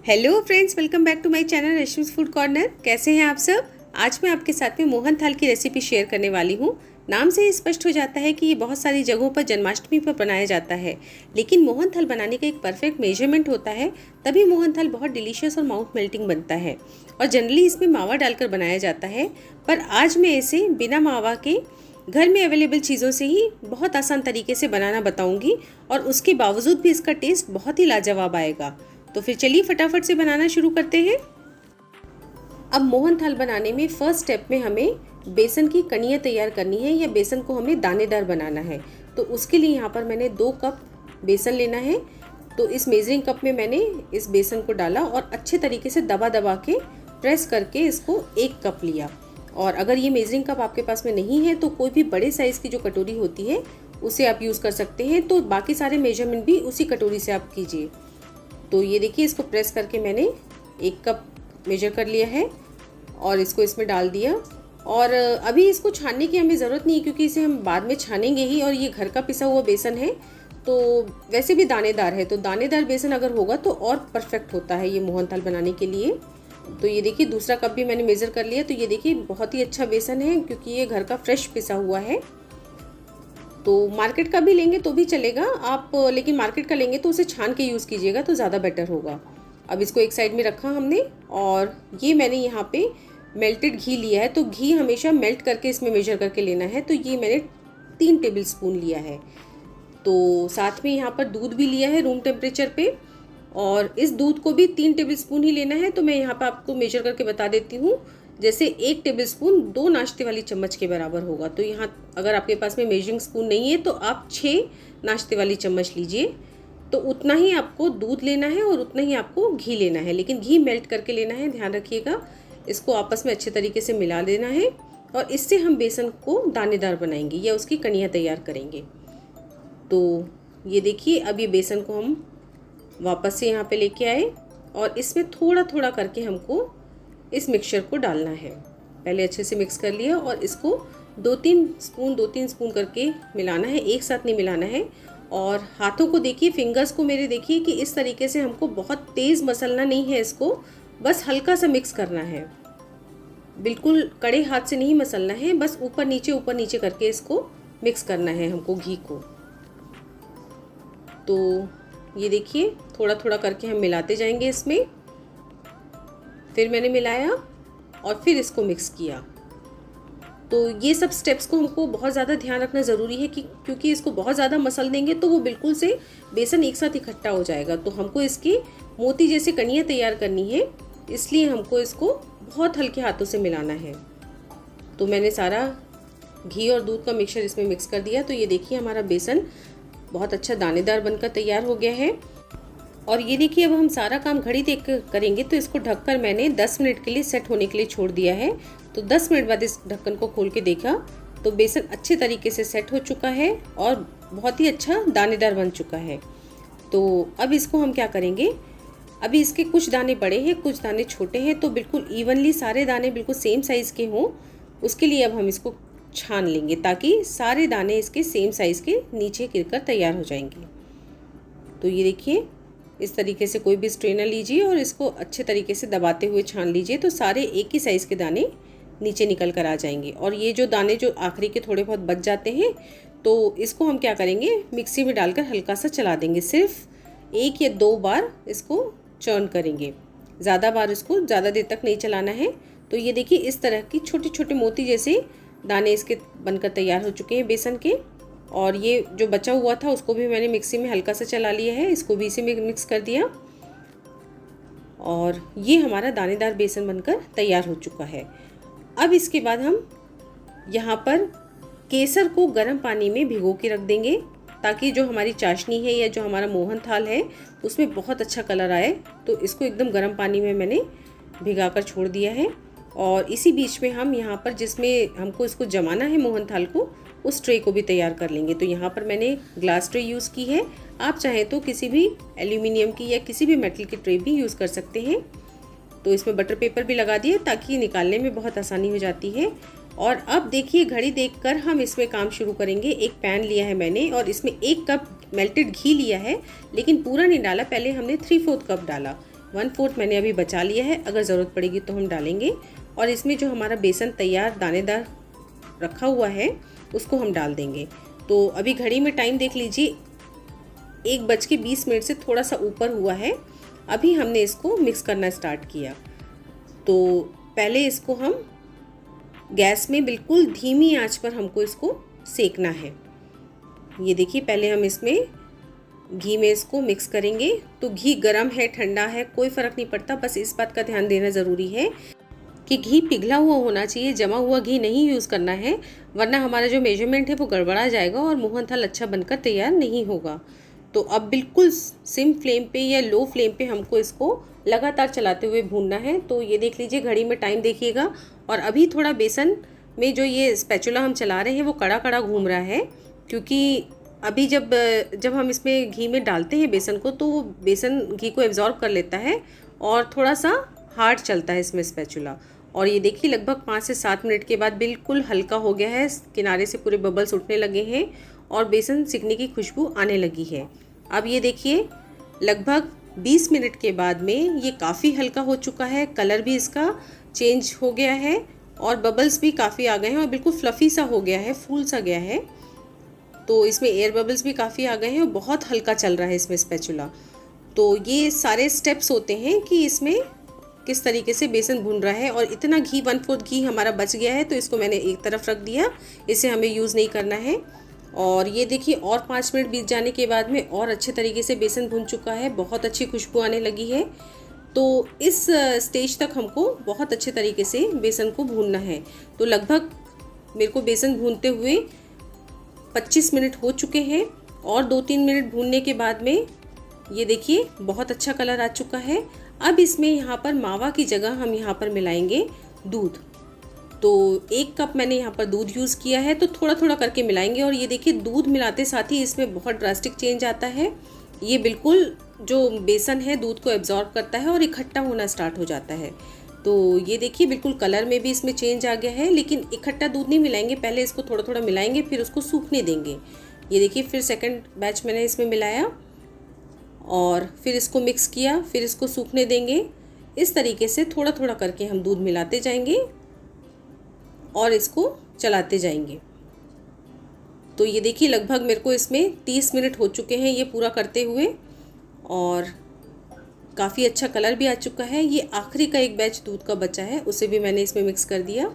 Hello friends, welcome back to my channel Rashmi's food corner. कैसे हैं आप सब। आज मैं आपके साथ में मोहन थाल की रेसिपी शेयर करने वाली हूँ। नाम से ही स्पष्ट हो जाता है कि ये बहुत सारी जगहों पर जन्माष्टमी पर बनाया जाता है, लेकिन मोहन थाल बनाने का एक परफेक्ट मेजरमेंट होता है, तभी मोहन थाल बहुत डिलीशियस और माउथ मेल्टिंग बनता है। और जनरली इसमें मावा डालकर बनाया जाता है, पर आज मैं इसे बिना मावा के घर में अवेलेबल चीज़ों से ही बहुत आसान तरीके से बनाना बताऊंगी, और उसके बावजूद भी इसका टेस्ट बहुत ही लाजवाब आएगा। तो फिर चलिए फटाफट से बनाना शुरू करते हैं। अब मोहन थाल बनाने में फर्स्ट स्टेप में हमें बेसन की कणियाँ तैयार करनी है, या बेसन को हमें दानेदार बनाना है। तो उसके लिए यहाँ पर मैंने 2 कप बेसन लेना है। तो इस मेजरिंग कप में मैंने इस बेसन को डाला और अच्छे तरीके से दबा दबा के प्रेस करके इसको 1 कप लिया। और अगर ये मेजरिंग कप आपके पास में नहीं है तो कोई भी बड़े साइज़ की जो कटोरी होती है उसे आप यूज़ कर सकते हैं। तो बाकी सारे मेजरमेंट भी उसी कटोरी से आप कीजिए। तो ये देखिए, इसको प्रेस करके मैंने 1 कप मेजर कर लिया है और इसको इसमें डाल दिया। और अभी इसको छानने की हमें ज़रूरत नहीं है, क्योंकि इसे हम बाद में छानेंगे ही, और ये घर का पिसा हुआ बेसन है तो वैसे भी दानेदार है। तो दानेदार बेसन अगर होगा तो और परफेक्ट होता है ये मोहन थाल बनाने के लिए। तो ये देखिए, दूसरा कप भी मैंने मेज़र कर लिया। तो ये देखिए, बहुत ही अच्छा बेसन है, क्योंकि ये घर का फ्रेश पिसा हुआ है। तो मार्केट का भी लेंगे तो भी चलेगा आप, लेकिन मार्केट का लेंगे तो उसे छान के यूज़ कीजिएगा तो ज़्यादा बेटर होगा। अब इसको एक साइड में रखा हमने, और ये मैंने यहाँ पे मेल्टेड घी लिया है। तो घी हमेशा मेल्ट करके इसमें मेजर करके लेना है। तो ये मैंने 3 टेबल स्पून लिया है। तो साथ में यहाँ पर दूध भी लिया है रूम टेम्परेचर पे, और इस दूध को भी 3 टेबल स्पून ही लेना है। तो मैं यहाँ पर आपको मेजर करके बता देती हूँ। जैसे 1 टेबल स्पून 2 नाश्ते वाली चम्मच के बराबर होगा। तो यहाँ अगर आपके पास में मेजरिंग स्पून नहीं है तो आप 6 नाश्ते वाली चम्मच लीजिए। तो उतना ही आपको दूध लेना है और उतना ही आपको घी लेना है, लेकिन घी मेल्ट करके लेना है, ध्यान रखिएगा। इसको आपस में अच्छे तरीके से मिला देना है, और इससे हम बेसन को दानेदार बनाएंगे या उसकी कणियाँ तैयार करेंगे। तो ये देखिए, अब ये बेसन को हम वापस से यहाँ पे लेके आए, और इसमें थोड़ा थोड़ा करके हमको इस मिक्सचर को डालना है। पहले अच्छे से मिक्स कर लिया, और इसको 2-3 स्पून करके मिलाना है, एक साथ नहीं मिलाना है। और हाथों को देखिए, फिंगर्स को मेरे देखिए कि इस तरीके से हमको बहुत तेज़ मसलना नहीं है, इसको बस हल्का सा मिक्स करना है। बिल्कुल कड़े हाथ से नहीं मसलना है, बस ऊपर नीचे करके इसको मिक्स करना है हमको घी को। तो ये देखिए, थोड़ा थोड़ा करके हम मिलाते जाएंगे इसमें। फिर मैंने मिलाया और फिर इसको मिक्स किया। तो ये सब स्टेप्स को हमको बहुत ज़्यादा ध्यान रखना ज़रूरी है, कि क्योंकि इसको बहुत ज़्यादा मसल देंगे तो वो बिल्कुल से बेसन एक साथ इकट्ठा हो जाएगा। तो हमको इसकी मोती जैसे कणियाँ तैयार करनी है, इसलिए हमको इसको बहुत हल्के हाथों से मिलाना है। तो मैंने सारा घी और दूध का मिक्सचर इसमें मिक्स कर दिया। तो ये देखिए, हमारा बेसन बहुत अच्छा दानेदार बनकर तैयार हो गया है। और ये देखिए, अब हम सारा काम घड़ी देख कर करेंगे। तो इसको ढककर मैंने 10 मिनट के लिए सेट होने के लिए छोड़ दिया है। तो 10 मिनट बाद इस ढक्कन को खोल के देखा तो बेसन अच्छे तरीके से सेट हो चुका है और बहुत ही अच्छा दानेदार बन चुका है। तो अब इसको हम क्या करेंगे, अभी इसके कुछ दाने बड़े हैं, कुछ दाने छोटे हैं, तो बिल्कुल इवनली सारे दाने बिल्कुल सेम साइज़ के हों। उसके लिए अब हम इसको छान लेंगे, ताकि सारे दाने इसके सेम साइज़ के नीचे गिरकर तैयार हो जाएंगे। तो ये देखिए, इस तरीके से कोई भी स्ट्रेनर लीजिए और इसको अच्छे तरीके से दबाते हुए छान लीजिए, तो सारे एक ही साइज़ के दाने नीचे निकल कर आ जाएंगे। और ये जो दाने जो आखिरी के थोड़े बहुत बच जाते हैं, तो इसको हम क्या करेंगे, मिक्सी में डालकर हल्का सा चला देंगे। सिर्फ 1 या 2 बार इसको चर्न करेंगे, ज़्यादा बार इसको ज़्यादा देर तक नहीं चलाना है। तो ये देखिए, इस तरह की छोटे छोटे मोती जैसे दाने इसके बनकर तैयार हो चुके हैं बेसन के। और ये जो बचा हुआ था उसको भी मैंने मिक्सी में हल्का सा चला लिया है, इसको भी इसी में मिक्स कर दिया। और ये हमारा दानेदार बेसन बनकर तैयार हो चुका है। अब इसके बाद हम यहाँ पर केसर को गर्म पानी में भिगो के रख देंगे, ताकि जो हमारी चाशनी है या जो हमारा मोहन थाल है उसमें बहुत अच्छा कलर आए। तो इसको एकदम गर्म पानी में मैंने भिगा कर छोड़ दिया है। और इसी बीच में हम यहाँ पर जिसमें हमको इसको जमाना है मोहन थाल को, उस ट्रे को भी तैयार कर लेंगे। तो यहाँ पर मैंने ग्लास ट्रे यूज़ की है, आप चाहें तो किसी भी एल्यूमिनियम की या किसी भी मेटल की ट्रे भी यूज़ कर सकते हैं। तो इसमें बटर पेपर भी लगा दिए, ताकि निकालने में बहुत आसानी हो जाती है। और अब देखिए, घड़ी देखकर हम इसमें काम शुरू करेंगे। एक पैन लिया है मैंने, और इसमें 1 कप मेल्टेड घी लिया है, लेकिन पूरा नहीं डाला, पहले हमने 3/4 कप डाला। 1/4 मैंने अभी बचा लिया है, अगर ज़रूरत पड़ेगी तो हम डालेंगे। और इसमें जो हमारा बेसन तैयार दानेदार रखा हुआ है उसको हम डाल देंगे। तो अभी घड़ी में टाइम देख लीजिए, 1:20 से थोड़ा सा ऊपर हुआ है। अभी हमने इसको मिक्स करना स्टार्ट किया। तो पहले इसको हम गैस में बिल्कुल धीमी आंच पर हमको इसको सेकना है। ये देखिए, पहले हम इसमें घी में इसको मिक्स करेंगे। तो घी गर्म है ठंडा है कोई फ़र्क नहीं पड़ता, बस इस बात का ध्यान देना ज़रूरी है कि घी पिघला हुआ होना चाहिए, जमा हुआ घी नहीं यूज़ करना है, वरना हमारा जो मेजरमेंट है वो गड़बड़ा जाएगा और मोहनथाल अच्छा बनकर तैयार नहीं होगा। तो अब बिल्कुल सिम फ्लेम पे या लो फ्लेम पे हमको इसको लगातार चलाते हुए भूनना है। तो ये देख लीजिए, घड़ी में टाइम देखिएगा। और अभी थोड़ा बेसन में जो ये स्पैचुला हम चला रहे हैं वो कड़ा कड़ा घूम रहा है, क्योंकि अभी जब हम इसमें घी में डालते हैं बेसन को, तो वो बेसन घी को एब्जॉर्ब कर लेता है और थोड़ा सा हार्ड चलता है इसमें स्पैचुला। और ये देखिए, लगभग 5 से 7 मिनट के बाद बिल्कुल हल्का हो गया है, किनारे से पूरे बबल्स उठने लगे हैं और बेसन सिकने की खुशबू आने लगी है। अब ये देखिए, लगभग 20 मिनट के बाद में ये काफ़ी हल्का हो चुका है, कलर भी इसका चेंज हो गया है और बबल्स भी काफ़ी आ गए हैं और बिल्कुल फ्लफ़ी सा हो गया है, फूल सा गया है। तो इसमें एयर बबल्स भी काफ़ी आ गए हैं और बहुत हल्का चल रहा है इसमें स्पैचुला। तो ये सारे स्टेप्स होते हैं कि इसमें किस तरीके से बेसन भून रहा है। और इतना घी 1/4 घी हमारा बच गया है, तो इसको मैंने एक तरफ रख दिया, इसे हमें यूज़ नहीं करना है। और ये देखिए, और 5 मिनट बीत जाने के बाद में और अच्छे तरीके से बेसन भून चुका है, बहुत अच्छी खुशबू आने लगी है। तो इस स्टेज तक हमको बहुत अच्छे तरीके से बेसन को भूनना है। तो लगभग मेरे को बेसन भूनते हुए 25 मिनट हो चुके हैं और 2-3 मिनट भूनने के बाद में ये देखिए बहुत अच्छा कलर आ चुका है। अब इसमें यहाँ पर मावा की जगह हम यहाँ पर मिलाएंगे दूध। तो 1 कप मैंने यहाँ पर दूध यूज़ किया है, तो थोड़ा थोड़ा करके मिलाएंगे। और ये देखिए, दूध मिलाते साथ ही इसमें बहुत ड्रास्टिक चेंज आता है। ये बिल्कुल जो बेसन है दूध को एब्जॉर्ब करता है और इकट्ठा होना स्टार्ट हो जाता है। तो ये देखिए, बिल्कुल कलर में भी इसमें चेंज आ गया है, लेकिन इकट्ठा दूध नहीं मिलाएंगे, पहले इसको थोड़ा थोड़ा मिलाएंगे, फिर उसको सूखने देंगे। ये देखिए, फिर सेकंड बैच मैंने इसमें मिलाया और फिर इसको मिक्स किया, फिर इसको सूखने देंगे। इस तरीके से थोड़ा थोड़ा करके हम दूध मिलाते जाएंगे और इसको चलाते जाएंगे। तो ये देखिए, लगभग मेरे को इसमें 30 मिनट हो चुके हैं ये पूरा करते हुए और काफ़ी अच्छा कलर भी आ चुका है। ये आखिरी का एक बैच दूध का बचा है, उसे भी मैंने इसमें मिक्स कर दिया।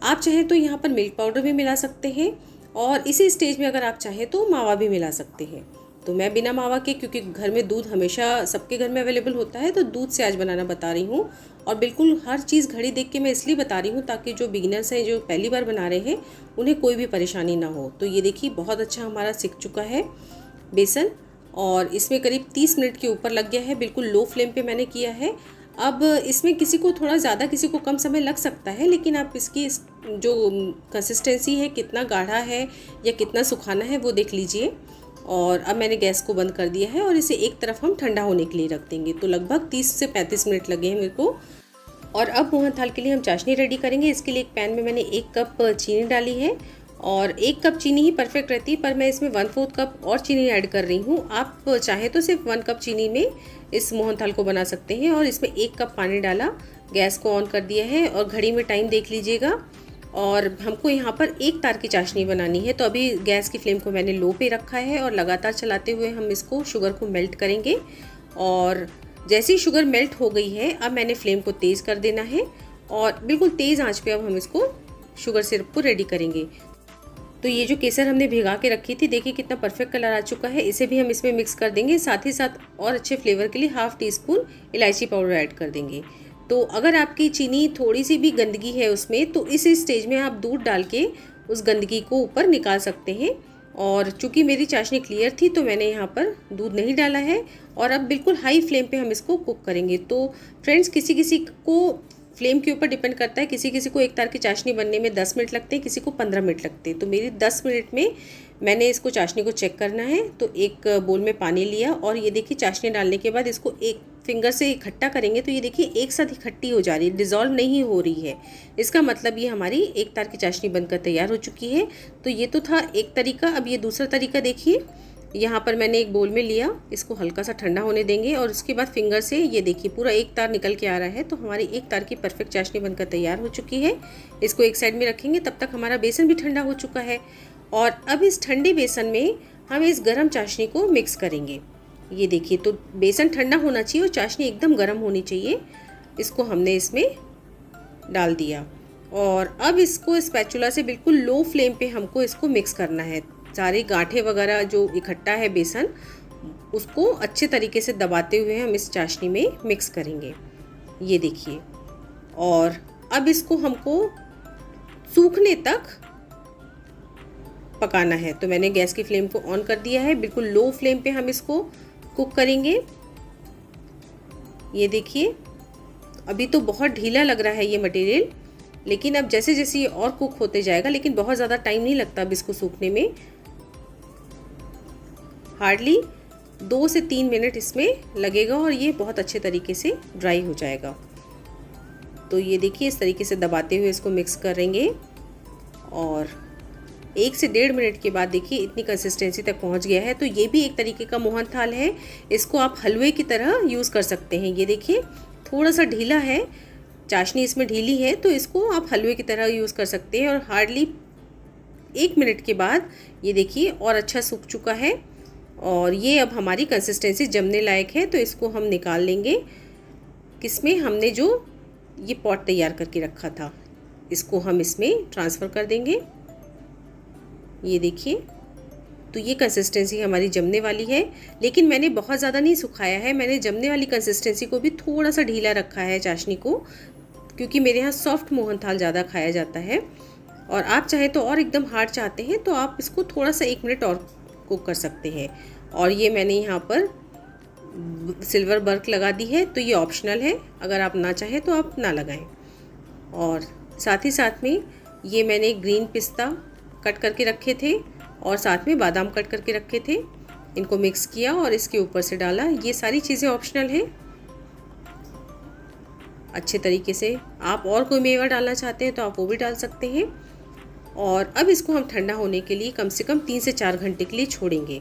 आप चाहें तो यहाँ पर मिल्क पाउडर भी मिला सकते हैं और इसी स्टेज में अगर आप चाहें तो मावा भी मिला सकते हैं। तो मैं बिना मावा के, क्योंकि घर में दूध हमेशा सबके घर में अवेलेबल होता है, तो दूध से आज बनाना बता रही हूँ। और बिल्कुल हर चीज़ घड़ी देख के मैं इसलिए बता रही हूँ ताकि जो बिगिनर्स हैं, जो पहली बार बना रहे हैं, उन्हें कोई भी परेशानी ना हो। तो ये देखिए, बहुत अच्छा हमारा सिक चुका है बेसन और इसमें करीब 30 मिनट के ऊपर लग गया है। बिल्कुल लो फ्लेम पे मैंने किया है। अब इसमें किसी को थोड़ा ज़्यादा, किसी को कम समय लग सकता है, लेकिन आप इसकी जो कंसिस्टेंसी है, कितना गाढ़ा है या कितना सुखाना है, वो देख लीजिए। और अब मैंने गैस को बंद कर दिया है और इसे एक तरफ हम ठंडा होने के लिए रख देंगे। तो लगभग 30 से 35 मिनट लगे हैं मेरे को। और अब मोहनथाल के लिए हम चाशनी रेडी करेंगे। इसके लिए एक पैन में मैंने 1 कप चीनी डाली है और 1 कप चीनी ही परफेक्ट रहती है, पर मैं इसमें 1/4 कप और चीनी ऐड कर रही हूँ। आप चाहें तो सिर्फ 1 कप चीनी में इस मोहनथाल को बना सकते हैं। और इसमें 1 कप पानी डाला, गैस को ऑन कर दिया है और घड़ी में टाइम देख लीजिएगा। और हमको यहाँ पर 1 तार की चाशनी बनानी है, तो अभी गैस की फ्लेम को मैंने लो पे रखा है और लगातार चलाते हुए हम इसको शुगर को मेल्ट करेंगे। और जैसे ही शुगर मेल्ट हो गई है, अब मैंने फ्लेम को तेज़ कर देना है और बिल्कुल तेज़ आंच पे अब हम इसको शुगर सिरप को रेडी करेंगे। तो ये जो केसर हमने भिगा के रखी थी, देखिए कितना परफेक्ट कलर आ चुका है। इसे भी हम इसमें मिक्स कर देंगे। साथ ही साथ और अच्छे फ्लेवर के लिए 1/2 टीस्पून इलायची पाउडर ऐड कर देंगे। तो अगर आपकी चीनी थोड़ी सी भी गंदगी है उसमें, तो इस स्टेज में आप दूध डाल के उस गंदगी को ऊपर निकाल सकते हैं। और चूँकि मेरी चाशनी क्लियर थी, तो मैंने यहाँ पर दूध नहीं डाला है। और अब बिल्कुल हाई फ्लेम पे हम इसको कुक करेंगे। तो फ्रेंड्स, किसी किसी को फ्लेम के ऊपर डिपेंड करता है, किसी किसी को 1 तार की चाशनी बनने में 10 मिनट लगते हैं, किसी को 15 मिनट लगते हैं। तो मेरी 10 मिनट में मैंने इसको चाशनी को चेक करना है। तो एक बोल में पानी लिया और ये देखिए, चाशनी डालने के बाद इसको एक फिंगर से इकट्ठा करेंगे तो ये देखिए एक साथ इकट्ठी हो जा रही है, डिज़ोल्व नहीं हो रही है। इसका मतलब ये हमारी 1 तार की चाशनी बनकर तैयार हो चुकी है। तो ये तो था एक तरीका। अब ये दूसरा तरीका देखिए। यहाँ पर मैंने एक बोल में लिया, इसको हल्का सा ठंडा होने देंगे और उसके बाद फिंगर से ये देखिए पूरा एक तार निकल के आ रहा है। तो हमारी एक तार की परफेक्ट चाशनी बनकर तैयार हो चुकी है। इसको एक साइड में रखेंगे, तब तक हमारा बेसन भी ठंडा हो चुका है। और अब इस ठंडे बेसन में हम इस गरम चाशनी को मिक्स करेंगे। ये देखिए, तो बेसन ठंडा होना चाहिए और चाशनी एकदम गर्म होनी चाहिए। इसको हमने इसमें डाल दिया और अब इसको स्पैचुला से बिल्कुल लो फ्लेम पे हमको इसको मिक्स करना है। सारे गांठे वगैरह जो इकट्ठा है बेसन, उसको अच्छे तरीके से दबाते हुए हम इस चाशनी में मिक्स करेंगे। ये देखिए, और अब इसको हमको सूखने तक पकाना है। तो मैंने गैस की फ्लेम को ऑन कर दिया है, बिल्कुल लो फ्लेम पे हम इसको कुक करेंगे। ये देखिए, अभी तो बहुत ढीला लग रहा है ये मटेरियल, लेकिन अब जैसे जैसे ये और कुक होते जाएगा, लेकिन बहुत ज़्यादा टाइम नहीं लगता अब इसको सूखने में। हार्डली 2 से 3 मिनट इसमें लगेगा और ये बहुत अच्छे तरीके से ड्राई हो जाएगा। तो ये देखिए, इस तरीके से दबाते हुए इसको मिक्स करेंगे और 1 से 1.5 मिनट के बाद देखिए इतनी कंसिस्टेंसी तक पहुंच गया है। तो ये भी एक तरीके का मोहन थाल है, इसको आप हलवे की तरह यूज़ कर सकते हैं। ये देखिए, थोड़ा सा ढीला है, चाशनी इसमें ढीली है, तो इसको आप हलवे की तरह यूज़ कर सकते हैं। और हार्डली 1 मिनट के बाद ये देखिए और अच्छा सूख चुका है और ये अब हमारी कंसिस्टेंसी जमने लायक है। तो इसको हम निकाल लेंगे, किसमें हमने जो ये पॉट तैयार करके रखा था, इसको हम इसमें ट्रांसफ़र कर देंगे। ये देखिए, तो ये कंसिस्टेंसी हमारी जमने वाली है, लेकिन मैंने बहुत ज़्यादा नहीं सुखाया है। मैंने जमने वाली कंसिस्टेंसी को भी थोड़ा सा ढीला रखा है चाशनी को, क्योंकि मेरे यहाँ सॉफ्ट मोहन थाल ज़्यादा खाया जाता है। और आप चाहे तो और एकदम हार्ड चाहते हैं तो आप इसको थोड़ा सा 1 मिनट और कुक कर सकते हैं। और ये मैंने यहाँ पर सिल्वर बर्क लगा दी है, तो ये ऑप्शनल है, अगर आप ना चाहें तो आप ना लगाएं। और साथ ही साथ में ये मैंने ग्रीन पिस्ता कट करके रखे थे और साथ में बादाम कट करके रखे थे, इनको मिक्स किया और इसके ऊपर से डाला। ये सारी चीज़ें ऑप्शनल हैं। अच्छे तरीके से आप और कोई मेवा डालना चाहते हैं तो आप वो भी डाल सकते हैं। और अब इसको हम ठंडा होने के लिए कम से कम 3 से 4 घंटे के लिए छोड़ेंगे।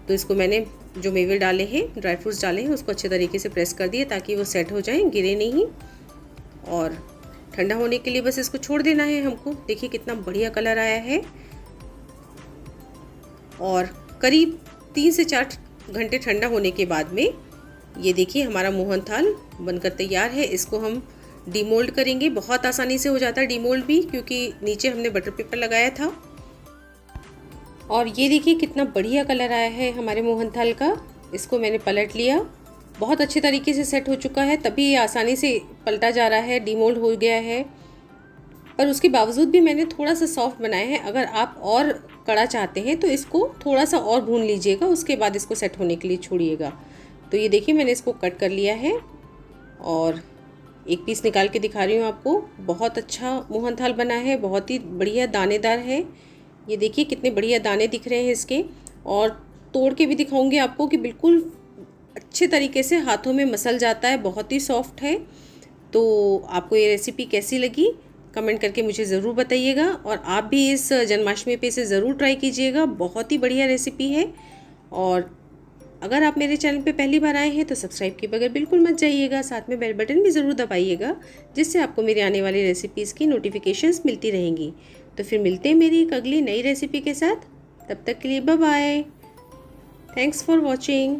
तो इसको मैंने जो मेवे डाले हैं, ड्राई फ्रूट्स डाले हैं, उसको अच्छे तरीके से प्रेस कर दिए ताकि वो सेट हो जाएं, गिरे नहीं। और ठंडा होने के लिए बस इसको छोड़ देना है हमको। देखिए कितना बढ़िया कलर आया है। और करीब 3 से 4 घंटे ठंडा होने के बाद में ये देखिए हमारा मोहन थाल बनकर तैयार है। इसको हम डीमोल्ड करेंगे, बहुत आसानी से हो जाता है डीमोल्ड भी, क्योंकि नीचे हमने बटर पेपर लगाया था। और ये देखिए कितना बढ़िया कलर आया है हमारे मोहन थाल का। इसको मैंने पलट लिया, बहुत अच्छे तरीके से सेट हो चुका है, तभी ये आसानी से पलटा जा रहा है, डीमोल्ड हो गया है। पर उसके बावजूद भी मैंने थोड़ा सा सॉफ्ट बनाया है। अगर आप और कड़ा चाहते हैं तो इसको थोड़ा सा और भून लीजिएगा, उसके बाद इसको सेट होने के लिए छोड़िएगा। तो ये देखिए मैंने इसको कट कर लिया है और एक पीस निकाल के दिखा रही हूँ आपको। बहुत अच्छा मोहन थाल बना है, बहुत ही बढ़िया दानेदार है। ये देखिए कितने बढ़िया दाने दिख रहे हैं इसके, और तोड़ के भी दिखाऊंगी आपको कि बिल्कुल अच्छे तरीके से हाथों में मसल जाता है, बहुत ही सॉफ्ट है। तो आपको ये रेसिपी कैसी लगी कमेंट करके मुझे ज़रूर बताइएगा, और आप भी इस जन्माष्टमी पे इसे ज़रूर ट्राई कीजिएगा, बहुत ही बढ़िया रेसिपी है। और अगर आप मेरे चैनल पे पहली बार आए हैं तो सब्सक्राइब किए बगैर बिल्कुल मत जाइएगा, साथ में बेल बटन भी ज़रूर दबाइएगा, जिससे आपको मेरी आने वाली रेसिपीज़ की नोटिफिकेशंस मिलती रहेंगी। तो फिर मिलते हैं मेरी एक अगली नई रेसिपी के साथ, तब तक के लिए bye bye. Thanks for watching.